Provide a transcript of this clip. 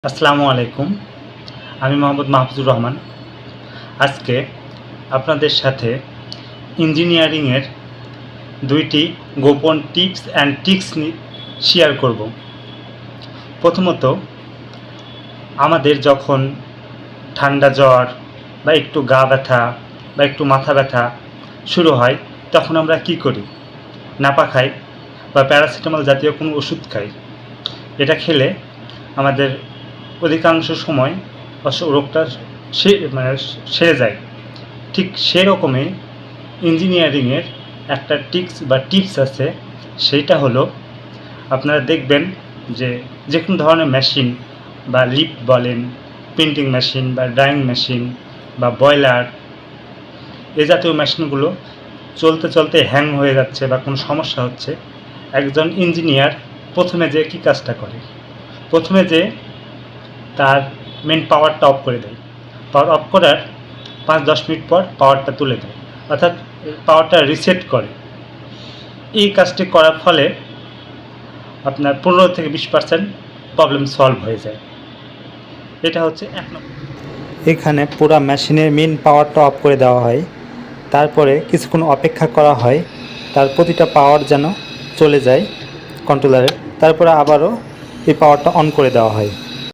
আসসালামু আলাইকুম। আমি মোহাম্মদ মাহফুজুর রহমান। আজকে আপনাদের সাথে ইঞ্জিনিয়ারিংয়ের ২টি গোপন টিপস অ্যান্ড ট্রিক্স শেয়ার করব। প্রথমত, আমাদের যখন ঠান্ডা জ্বর বা একটু গা ব্যথা বা একটু মাথা ব্যথা শুরু হয়, তখন আমরা কি করি? নাপা খাই বা প্যারাসিটামল জাতীয় কোনো ওষুধ খাই। এটা খেলে আমাদের অধিকাংশ সময় রোগটা সেরে যায়। ঠিক সেরকমই ইঞ্জিনিয়ারিংয়ের একটা ট্রিক্স বা টিপস আছে। সেইটা হলো, আপনারা দেখবেন যে কোনো ধরনের মেশিন বা লিফট বলেন, প্রিন্টিং মেশিন বা ড্রয়িং মেশিন বা বয়লার, এ জাতীয় মেশিনগুলো চলতে চলতে হ্যাং হয়ে যাচ্ছে বা কোনো সমস্যা হচ্ছে। একজন ইঞ্জিনিয়ার প্রথমে যে কী কাজটা করে, প্রথমে যে তার মেন পাওয়ারটা অফ করে দেয়। পাওয়ার অফ করার ৫-১০ মিনিট পর পাওয়ারটা তুলে দেয়, অর্থাৎ পাওয়ারটা রিসেট করে। এই কাজটি করার ফলে আপনার ১৫-২০% প্রবলেম সলভ হয়ে যায়। এটা হচ্ছে এক নম্বর। এখানে পুরো মেশিনের মেন পাওয়ারটা অফ করে দেওয়া হয়, তারপরে কিছুক্ষণ অপেক্ষা করা হয় তার প্রতিটা পাওয়ার যেন চলে যায় কন্ট্রোলারের, তারপরে আবারও এই পাওয়ারটা অন করে দেওয়া হয়।